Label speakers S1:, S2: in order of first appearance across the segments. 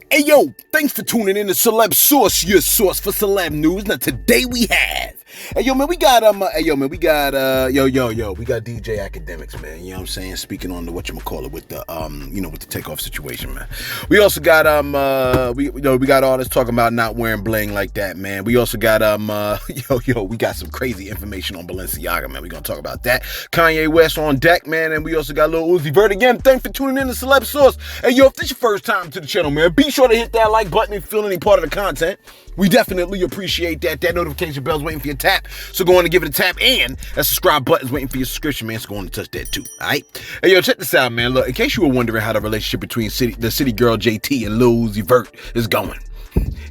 S1: Hey yo, thanks for tuning in to Celeb Source, your source for celeb news. Now today we have, we got we got DJ Akademiks, man. You know what I'm saying? Speaking on the whatchamacallit with the with the Takeoff situation, man. We also got we got artists talking about not wearing bling like that, man. We also got we got some crazy information on Balenciaga, man. We're gonna talk about that. Kanye West on deck, man, and we also got Lil Uzi Vert again. Thanks for tuning in to Celeb Source. Hey yo, if this is your first time to the channel, man, be sure to hit that like button if you feel any part of the content. We definitely appreciate that. That notification bell's waiting for your tap, so go on and give it a tap, and that subscribe button's waiting for your subscription, man, so go on and touch that too, alright? Hey yo, check this out, man. Look, in case you were wondering how the relationship between the city girl JT and Lil Uzi Vert is going,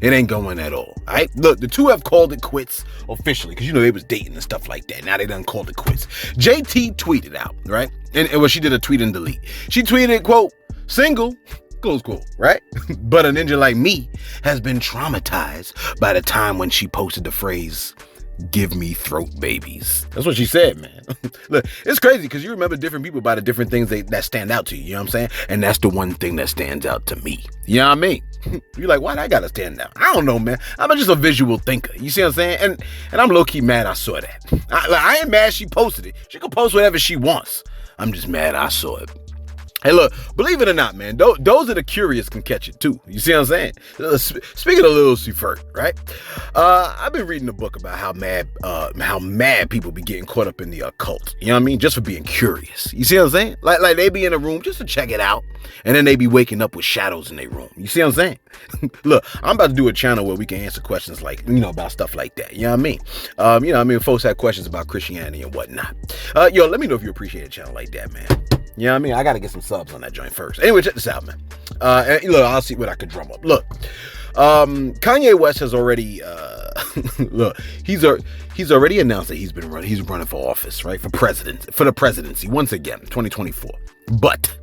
S1: it ain't going at all, alright? Look, the two have called it quits officially, because they was dating and stuff like that. Now they done called it quits. JT tweeted out, right? And she did a tweet and delete. She tweeted, quote, single, close quote, right? But a ninja like me has been traumatized by the time when she posted the phrase, give me throat babies. That's what she said, man. Look, it's crazy because you remember different people by the different things that stand out to you, you know what I'm saying? And that's the one thing that stands out to me. You know what I mean? You're like, why I gotta stand out? I don't know, man. I'm just a visual thinker. You see what I'm saying? And I'm low-key mad I saw that. I ain't mad she posted it. She can post whatever she wants. I'm just mad I saw it. Hey, look, believe it or not, man, those of the curious can catch it too. You see what I'm saying? Speaking of Lil Uzi Vert, right? I've been reading a book about how mad people be getting caught up in the occult. You know what I mean? Just for being curious. You see what I'm saying? Like they be in a room just to check it out, and then they be waking up with shadows in their room. You see what I'm saying? Look, I'm about to do a channel where we can answer questions like, about stuff like that. You know what I mean? Folks have questions about Christianity and whatnot. Yo, let me know if you appreciate a channel like that, man. You know what I mean? I got to get some subs on that joint first. Anyway, check this out, man. And look, I'll see what I could drum up. Look, Kanye West has already, look, he's already announced that he's running for office, right? For the presidency, once again, 2024. But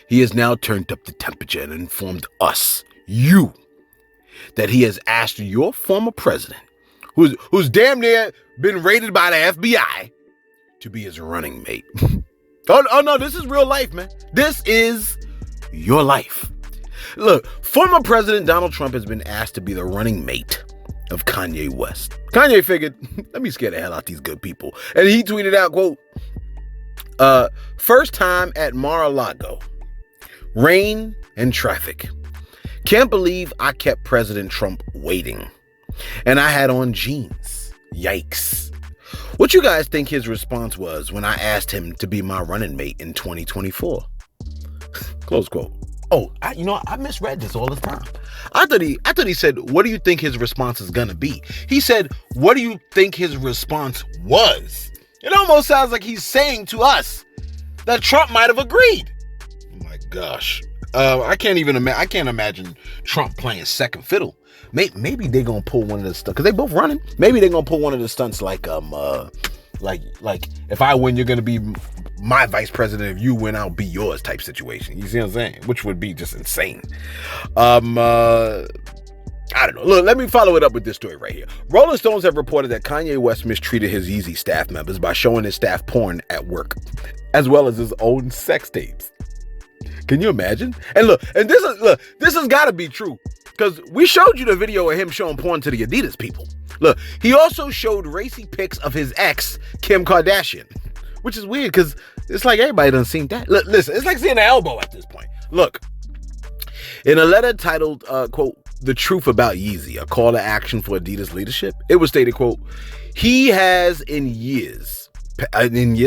S1: he has now turned up the temperature and informed us, you, that he has asked your former president, who's damn near been raided by the FBI, to be his running mate. Oh no, this is real life, man. This is your life. Look, former President Donald Trump has been asked to be the running mate of Kanye West. Kanye figured, let me scare the hell out these good people. And he tweeted out, quote, first time at Mar-a-Lago, rain and traffic. Can't believe I kept President Trump waiting. And I had on jeans. Yikes. What you guys think his response was when I asked him to be my running mate in 2024? Close quote. Oh, I misread this all the time. I thought he said, what do you think his response is gonna be? He said, what do you think his response was? It almost sounds like he's saying to us that Trump might have agreed. Oh my gosh. I can't imagine Trump playing second fiddle. Maybe they're gonna pull one of the stunts, because they both running. Maybe they're gonna pull one of the stunts like if I win, you're gonna be my vice president. If you win, I'll be yours type situation. You see what I'm saying? Which would be just insane. I don't know. Look, let me follow it up with this story right here. Rolling Stones have reported that Kanye West mistreated his Yeezy staff members by showing his staff porn at work, as well as his own sex tapes. Can you imagine? And this has got to be true, because we showed you the video of him showing porn to the Adidas people. Look, he also showed racy pics of his ex, Kim Kardashian, which is weird because it's like everybody done seen that. Look, listen, it's like seeing an elbow at this point. Look, in a letter titled, quote, The Truth About Yeezy, a call to action for Adidas leadership, it was stated, quote, he has in years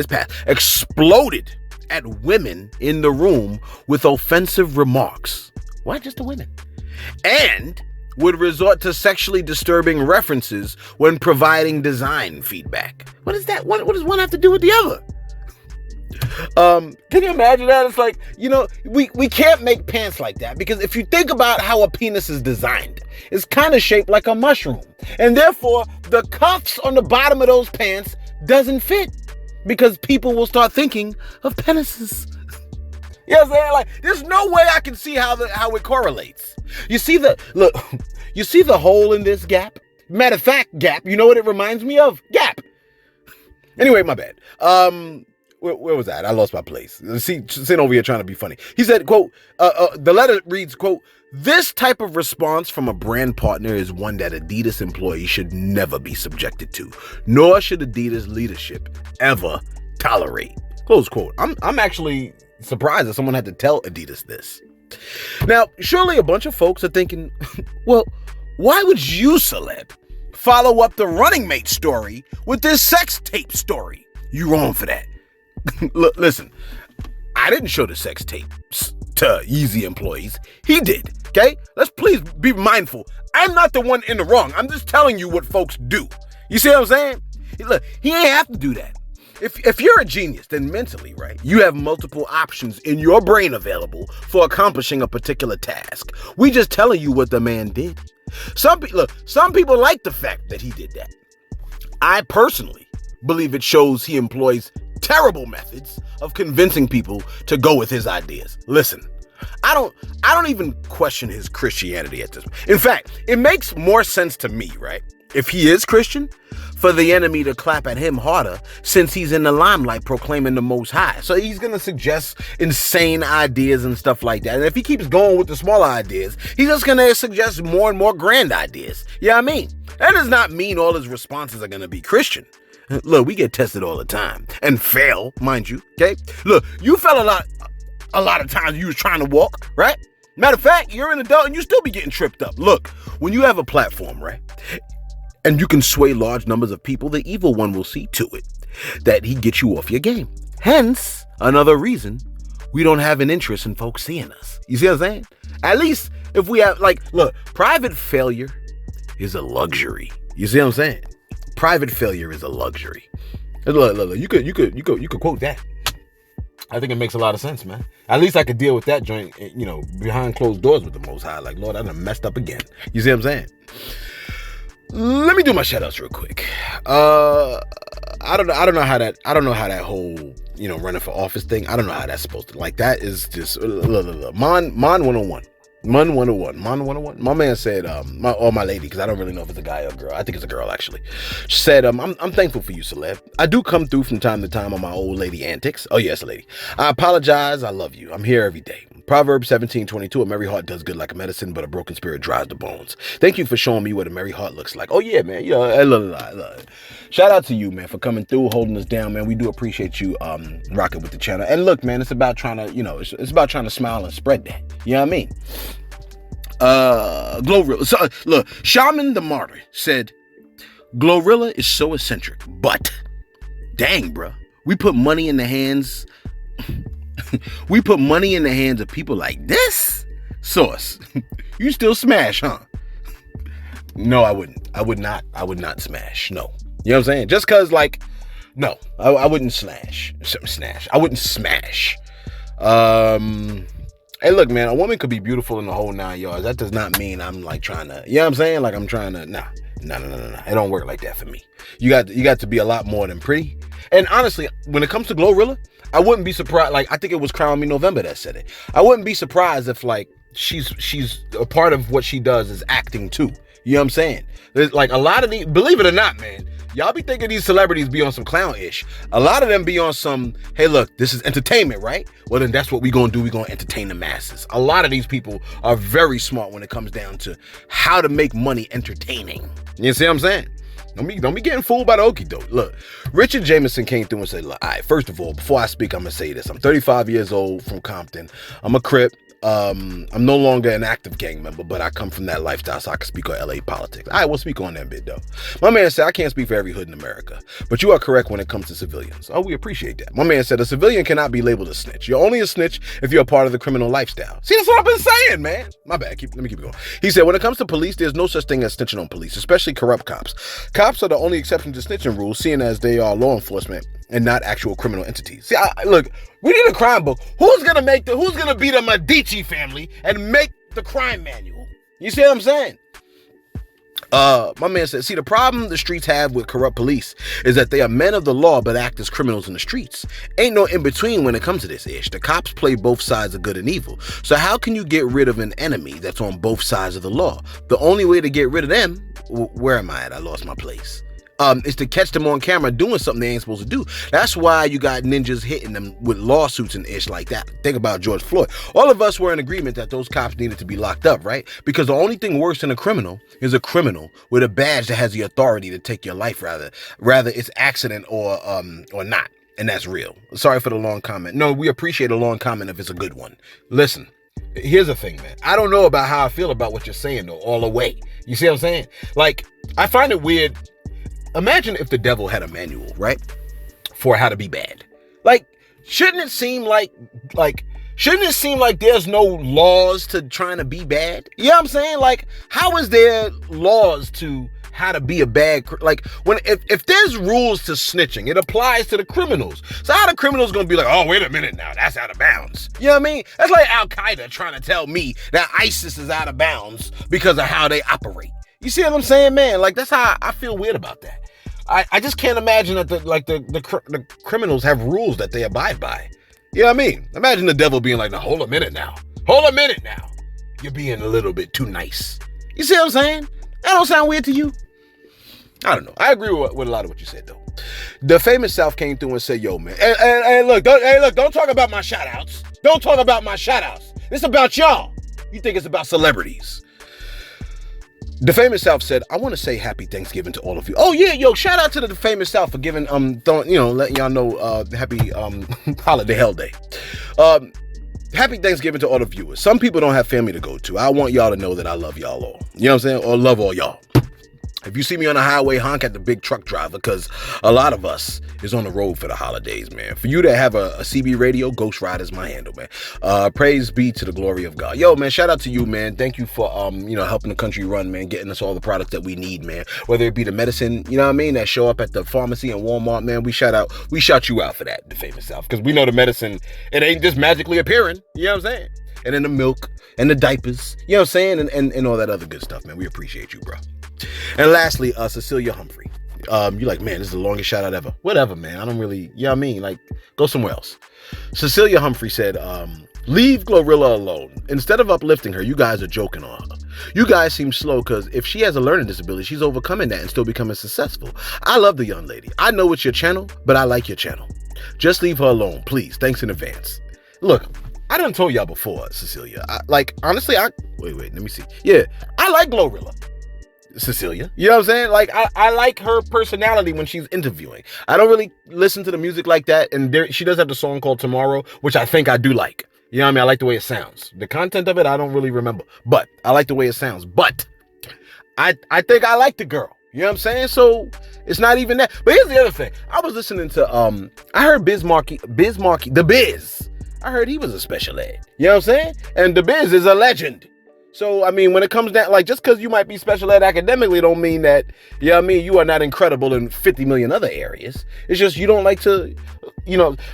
S1: past exploded at women in the room with offensive remarks. Why just the women? And would resort to sexually disturbing references when providing design feedback. What is that? What does one have to do with the other? Can you imagine that? It's like, we can't make pants like that, because if you think about how a penis is designed, it's kind of shaped like a mushroom. And therefore, the cuffs on the bottom of those pants doesn't fit, because people will start thinking of penises. You know what I'm saying? Like, there's no way I can see how it correlates. You see the hole in this gap? Matter of fact, Gap, you know what it reminds me of? Gap. Anyway, my bad. Where was that? I lost my place. See, sitting over here trying to be funny. He said, quote, the letter reads, quote, This type of response from a brand partner is one that Adidas employees should never be subjected to, nor should Adidas leadership ever tolerate. Close quote. I'm actually surprised that someone had to tell Adidas this. Now, surely a bunch of folks are thinking, well, why would you, celeb, follow up the running mate story with this sex tape story? You wrong for that. Look, listen, I didn't show the sex tapes to Yeezy employees. He did, okay? Let's please be mindful. I'm not the one in the wrong. I'm just telling you what folks do. You see what I'm saying? Look, he ain't have to do that. If you're a genius, then mentally, right, you have multiple options in your brain available for accomplishing a particular task. We just telling you what the man did. Some people like the fact that he did that. I personally believe it shows he employs terrible methods of convincing people to go with his ideas. Listen, I don't even question his Christianity at this point. In fact, it makes more sense to me, right, if he is Christian, for the enemy to clap at him harder since he's in the limelight proclaiming the Most High. So he's going to suggest insane ideas and stuff like that. And if he keeps going with the smaller ideas, he's just going to suggest more and more grand ideas. You know what I mean? That does not mean all his responses are going to be Christian. Look, we get tested all the time and fail, mind you, okay? Look, you fell a lot of times you was trying to walk, right? Matter of fact, you're an adult and you still be getting tripped up. Look, when you have a platform, right, and you can sway large numbers of people, the evil one will see to it that he gets you off your game. Hence, another reason we don't have an interest in folks seeing us. You see what I'm saying? At least if we have, look, private failure is a luxury. You see what I'm saying? Private failure is a luxury. Look, you could quote that. I think it makes a lot of sense, man. At least I could deal with that joint, behind closed doors with the Most High. Like, Lord, I done messed up again. You see what I'm saying? Let me do my shout outs real quick. I don't know how that whole, running for office thing. I don't know how that's supposed to, that is just Mon 101. Mon 101. Mon 101. My man said, my lady, because I don't really know if it's a guy or a girl. I think it's a girl, actually. She said, I'm thankful for you, celeb. I do come through from time to time on my old lady antics. Oh, yes, lady. I apologize. I love you. I'm here every day. Proverbs 17:22, a merry heart does good like a medicine, but a broken spirit dries the bones. Thank you for showing me what a merry heart looks like. Oh, yeah, man. Shout out to you, man, for coming through, holding us down, man. We do appreciate you rocking with the channel. And look, man, it's about trying to, it's about trying to smile and spread that. You know what I mean? Glorilla. So, look, Shaman the Martyr said, Glorilla is so eccentric, but dang, bruh, we put money in the hands of people like this? Source, you still smash, huh? No, I wouldn't. I would not smash. No. You know what I'm saying? Just cause no, I wouldn't smash. I wouldn't smash. Hey, look, man, a woman could be beautiful in the whole 9 yards. That does not mean I'm trying to, you know what I'm saying? I'm trying to, nah. It don't work like that for me. You got to be a lot more than pretty. And honestly, when it comes to Glorilla, I wouldn't be surprised. I think it was Crown Me November that said it. I wouldn't be surprised if she's a part of what she does is acting too. You know what I'm saying? There's a lot of these, believe it or not, man, y'all be thinking these celebrities be on some clown-ish. A lot of them be on some, hey, look, this is entertainment, right? Well, then that's what we gonna do. We gonna entertain the masses. A lot of these people are very smart when it comes down to how to make money entertaining. You see what I'm saying? Don't be getting fooled by the okie doke. Look, Richard Jameson came through and said, look, all right, first of all, before I speak, I'm gonna say this. I'm 35 years old from Compton. I'm a Crip. I'm no longer an active gang member, but I come from that lifestyle, so I can speak on LA politics. All right, we'll speak on that bit, though. My man said, I can't speak for every hood in America, but you are correct when it comes to civilians. Oh, we appreciate that. My man said, a civilian cannot be labeled a snitch. You're only a snitch if you're a part of the criminal lifestyle. See, that's what I've been saying, man. My bad. Let me keep it going. He said, when it comes to police, there's no such thing as snitching on police, especially corrupt cops. Cops are the only exception to snitching rules, seeing as they are law enforcement and not actual criminal entities. See, look, we need a crime book. Who's gonna be the Medici family and make the crime manual? You see what I'm saying? My man said, see, the problem the streets have with corrupt police is that they are men of the law but act as criminals in the streets. Ain't no in-between when it comes to this ish. The cops play both sides of good and evil. So how can you get rid of an enemy that's on both sides of the law? The only way to get rid of them, where am I at? I lost my place. is to catch them on camera doing something they ain't supposed to do. That's why you got ninjas hitting them with lawsuits and ish like that. Think about George Floyd. All of us were in agreement that those cops needed to be locked up, right? Because the only thing worse than a criminal is a criminal with a badge that has the authority to take your life, rather it's accident or not. And that's real. Sorry for the long comment. No, we appreciate a long comment if it's a good one. Listen, here's the thing, man. I don't know about how I feel about what you're saying, though, all the way. You see what I'm saying? Like, I find it weird. Imagine if the devil had a manual, right? For how to be bad. Like, shouldn't it seem like there's no laws to trying to be bad? You know what I'm saying? Like, how is there laws to how to be a bad, like, when if there's rules to snitching, it applies to the criminals. So how the criminals gonna be like, oh, wait a minute now, that's out of bounds? You know what I mean? That's like Al-Qaeda trying to tell me that ISIS is out of bounds because of how they operate. You see what I'm saying, man? Like, that's how I feel weird about that. I just can't imagine that the criminals have rules that they abide by. You know what I mean? Imagine the devil being like, now, hold a minute now. You're being a little bit too nice. You see what I'm saying? That don't sound weird to you? I don't know. I agree with a lot of what you said, though. The Famous South came through and said, yo, man, hey, look, don't talk about my shout-outs. Don't talk about my shout-outs. It's about y'all. You think it's about celebrities. The Famous South said, I want to say happy Thanksgiving to all of you. Oh, yeah, yo, shout out to the Famous South for giving, letting y'all know, happy holiday hell day. Happy Thanksgiving to all the viewers. Some people don't have family to go to. I want y'all to know that I love y'all all. You know what I'm saying? Or love all y'all. If you see me on the highway, honk at the big truck driver, because a lot of us is on the road for the holidays, man. For you to have a CB radio, Ghost Ride is my handle, man. Praise be to the glory of God. Yo, man, shout out to you, man. Thank you for, helping the country run, man, getting us all the products that we need, man. Whether it be the medicine, you know what I mean, that show up at the pharmacy and Walmart, man, we shout you out for that, the Famous South, because we know the medicine, it ain't just magically appearing, you know what I'm saying? And then the milk and the diapers, you know what I'm saying? And all that other good stuff, man. We appreciate you, bro. And lastly, Cecilia Humphrey. You're like, man, this is the longest shout out ever. Whatever, man. I don't really, you know what I mean? Like, go somewhere else. Cecilia Humphrey said, leave Glorilla alone. Instead of uplifting her, you guys are joking on her. You guys seem slow because if she has a learning disability, she's overcoming that and still becoming successful. I love the young lady. I know it's your channel, but I like your channel. Just leave her alone, please. Thanks in advance. Look, I done told y'all before, Cecilia. Honestly, wait, let me see. Yeah, I like Glorilla. Cecilia, you know what I'm saying? Like, I like her personality when she's interviewing. I don't really listen to the music like that, and she does have the song called Tomorrow, which I think I do like. You know what I mean? I like the way it sounds. The content of it, I don't really remember, but I like the way it sounds. But I think I like the girl. You know what I'm saying? So it's not even that. But here's the other thing. I was listening to I heard Biz Markie, the Biz. I heard he was a special ed. You know what I'm saying? And the Biz is a legend. So, I mean, when it comes down, like, just because you might be special ed academically don't mean that, you know what I mean, you are not incredible in 50 million other areas. It's just you don't like to,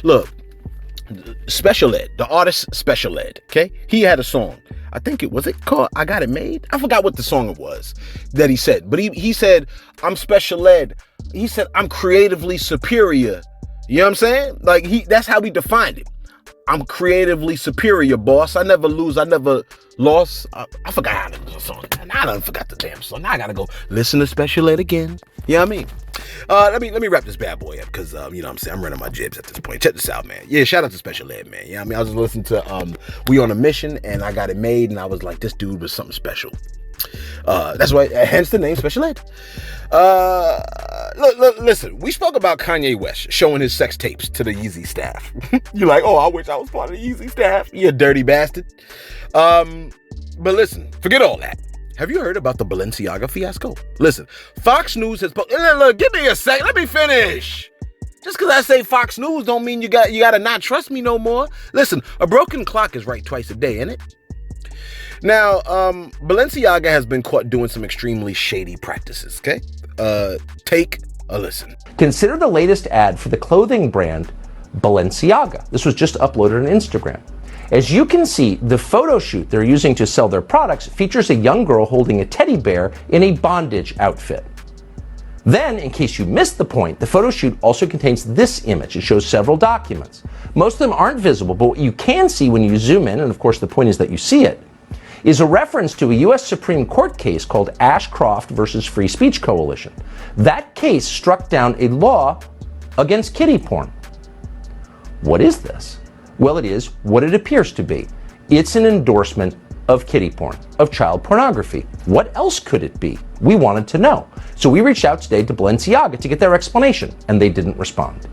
S1: look, special ed, the artist Special Ed, okay? He had a song. I think it was called I Got It Made? I forgot what the song it was that he said. But he said, I'm special ed. He said, I'm creatively superior. You know what I'm saying? Like, that's how he defined it. I'm creatively superior, boss. I never lose. I never lost. I forgot how to do the song. I done forgot the damn song. Now I gotta go listen to Special Ed again. You know what I mean? Let me wrap this bad boy up because you know what I'm saying, I'm running my jibs at this point. Check this out, man. Yeah, shout out to Special Ed, man. You know what I mean? I was just listening to We on a Mission and I Got It Made, and I was like, this dude was something special. That's why, hence the name Special Ed. Look, listen, we spoke about Kanye West showing his sex tapes to the Yeezy staff. You're like, oh, I wish I was part of the Yeezy staff. You dirty bastard. But listen, forget all that. Have you heard about the Balenciaga fiasco? Listen, Fox News has... Look, give me a sec. Let me finish. Just because I say Fox News don't mean you got to not trust me no more. Listen, a broken clock is right twice a day, ain't it? Now, Balenciaga has been caught doing some extremely shady practices, okay? Take a listen.
S2: Consider the latest ad for the clothing brand Balenciaga. This was just uploaded on Instagram. As you can see, the photo shoot they're using to sell their products features a young girl holding a teddy bear in a bondage outfit. Then, in case you missed the point, the photo shoot also contains this image. It shows several documents. Most of them aren't visible, but what you can see when you zoom in, and of course the point is that you see it, is a reference to a U.S. Supreme Court case called Ashcroft versus Free Speech Coalition. That case struck down a law against kiddie porn. What is this? Well, it is what it appears to be. It's an endorsement of kiddie porn, of child pornography. What else could it be? We wanted to know. So we reached out today to Balenciaga to get their explanation, and they didn't respond.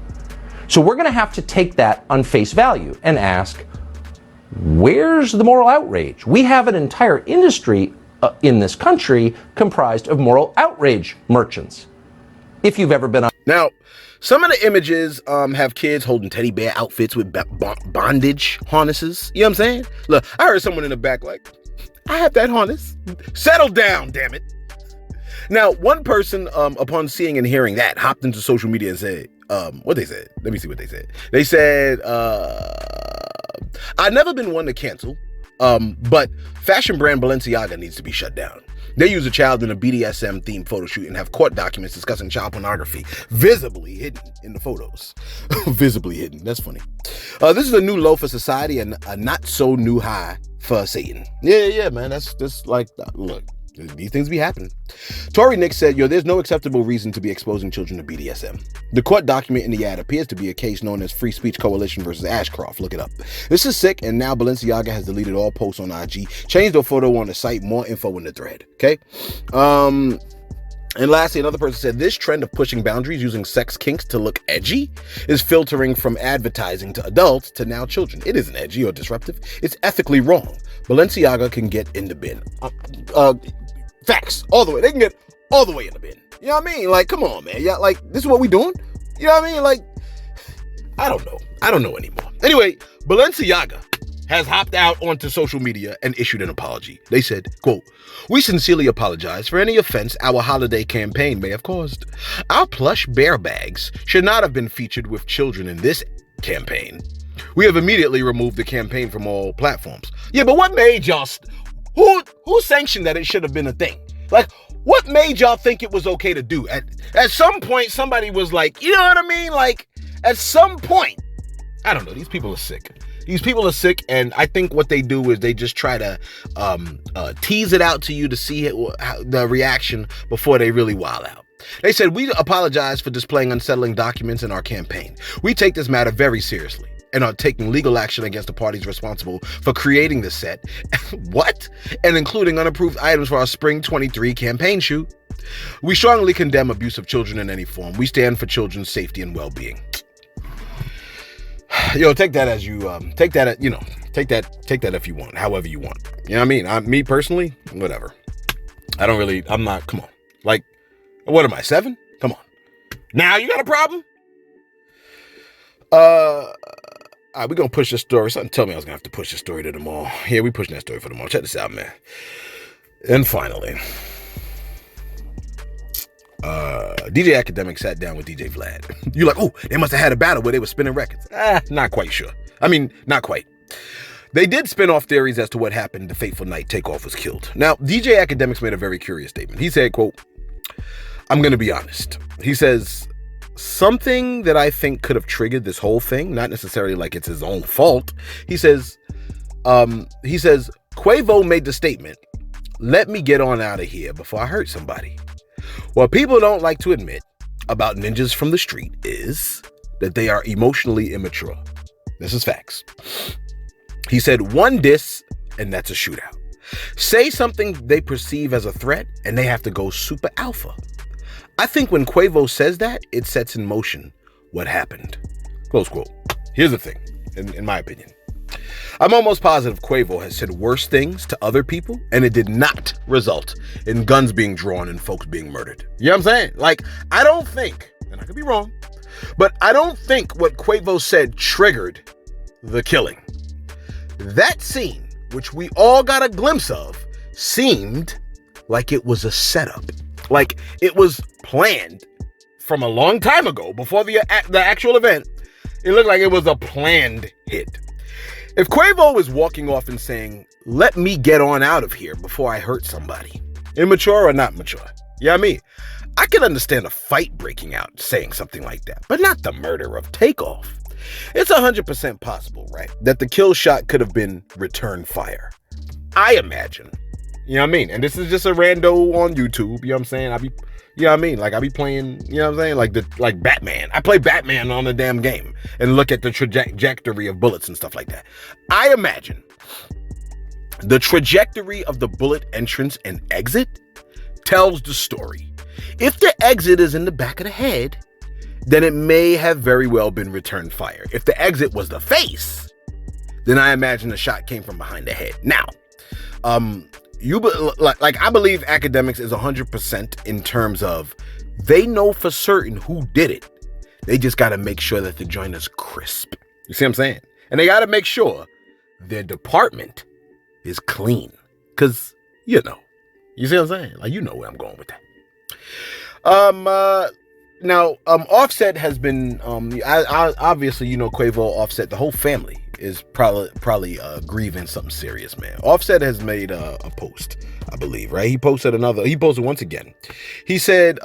S2: So we're going to have to take that on face value and ask, where's the moral outrage? We have an entire industry in this country comprised of moral outrage merchants. If you've ever been on...
S1: Now, some of the images have kids holding teddy bear outfits with bondage harnesses. You know what I'm saying? Look, I heard someone in the back like, I have that harness. Settle down, damn it. Now, one person, upon seeing and hearing that, hopped into social media and said, what they said? Let me see what they said. They said, I've never been one to cancel, but fashion brand Balenciaga needs to be shut down. They use a child in a BDSM-themed photo shoot and have court documents discussing child pornography visibly hidden in the photos. Visibly hidden. That's funny. This is a new low for society and a not-so-new high for Satan. Yeah, man. That's just like, look, these things be happening. Tory Nix said, there's no acceptable reason to be exposing children to BDSM. The court document in the ad appears to be a case known as Free Speech Coalition versus Ashcroft. Look it up. This is sick, and now Balenciaga has deleted all posts on IG, changed the photo on the site, more info in the thread. Okay? And lastly, another person said, this trend of pushing boundaries using sex kinks to look edgy is filtering from advertising to adults to now children. It isn't edgy or disruptive. It's ethically wrong. Balenciaga can get in the bin. Facts. All the way. They can get all the way in the bin. You know what I mean? Like, come on, man. Yeah, like, this is what we doing? You know what I mean? Like, I don't know. I don't know anymore. Anyway, Balenciaga has hopped out onto social media and issued an apology. They said, quote, we sincerely apologize for any offense our holiday campaign may have caused. Our plush bear bags should not have been featured with children in this campaign. We have immediately removed the campaign from all platforms. Yeah, but what made y'all... Who sanctioned that it should have been a thing? Like, what made y'all think it was okay to do? At some point, somebody was like, you know what I mean? Like, at some point, I don't know. These people are sick. These people are sick, and I think what they do is they just try to tease it out to you to see the reaction before they really wild out. They said, we apologize for displaying unsettling documents in our campaign. We take this matter very seriously and are taking legal action against the parties responsible for creating the set. What? And including unapproved items for our Spring 23 campaign shoot. We strongly condemn abuse of children in any form. We stand for children's safety and well-being. Take that as you, take that if you want, however you want. You know what I mean? Me personally, whatever. I'm not, come on. Like, what am I, 7? Come on. Now you got a problem? All right, we're going to push this story. Something tell me I was going to have to push this story to the mall. Yeah, we pushing that story for the mall. Check this out, man. And finally, DJ Akademiks sat down with DJ Vlad. You're like, oh, they must have had a battle where they were spinning records. Not quite sure. I mean, not quite. They did spin off theories as to what happened the fateful night Takeoff was killed. Now, DJ Akademiks made a very curious statement. He said, quote, I'm going to be honest. He says, something that I think could have triggered this whole thing, not necessarily like it's his own fault. He says, Quavo made the statement, let me get on out of here before I hurt somebody. What people don't like to admit about ninjas from the street is that they are emotionally immature. This is facts. He said, one diss, and that's a shootout. Say something they perceive as a threat, and they have to go super alpha. I think when Quavo says that, it sets in motion what happened. Close quote. Here's the thing, in my opinion. I'm almost positive Quavo has said worse things to other people, and it did not result in guns being drawn and folks being murdered. You know what I'm saying? Like, I don't think, and I could be wrong, but I don't think what Quavo said triggered the killing. That scene, which we all got a glimpse of, seemed like it was a setup. Like it was planned from a long time ago, before the actual event. It looked like it was a planned hit. If Quavo was walking off and saying, let me get on out of here before I hurt somebody, immature or not mature, you know what I mean? I can understand a fight breaking out saying something like that, but not the murder of Takeoff. It's 100% possible, right, that the kill shot could have been return fire. I imagine. You know what I mean? And this is just a rando on YouTube. You know what I'm saying? You know what I mean? Like I be playing, you know what I'm saying? Like Batman. I play Batman on the damn game and look at the trajectory of bullets and stuff like that. I imagine the trajectory of the bullet entrance and exit tells the story. If the exit is in the back of the head, then it may have very well been return fire. If the exit was the face, then I imagine the shot came from behind the head. Now, I believe Akademiks is 100% in terms of they know for certain who did it. They just got to make sure that the joint is crisp. You see what I'm saying? And they got to make sure their department is clean. Because, you know. You see what I'm saying? Like, you know where I'm going with that. Now, Offset has been, obviously, you know, Quavo, Offset, the whole family is probably grieving something serious, man. Offset has made a post, I believe, right? He posted once again. He said,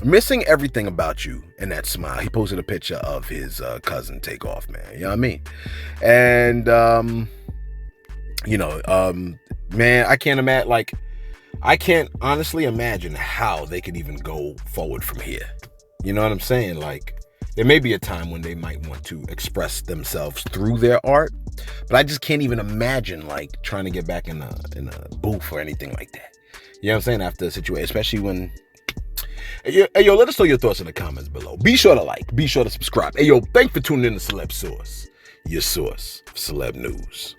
S1: missing everything about you and that smile. He posted a picture of his cousin Takeoff, man. You know what I mean? And, man, I can't honestly imagine how they could even go forward from here. You know what I'm saying? Like, there may be a time when they might want to express themselves through their art, but I just can't even imagine like trying to get back in a booth or anything like that. You know what I'm saying? After a situation, especially when. Hey, yo, let us know your thoughts in the comments below. Be sure to like, be sure to subscribe. Hey, yo, thanks for tuning in to Celeb Source, your source for celeb news.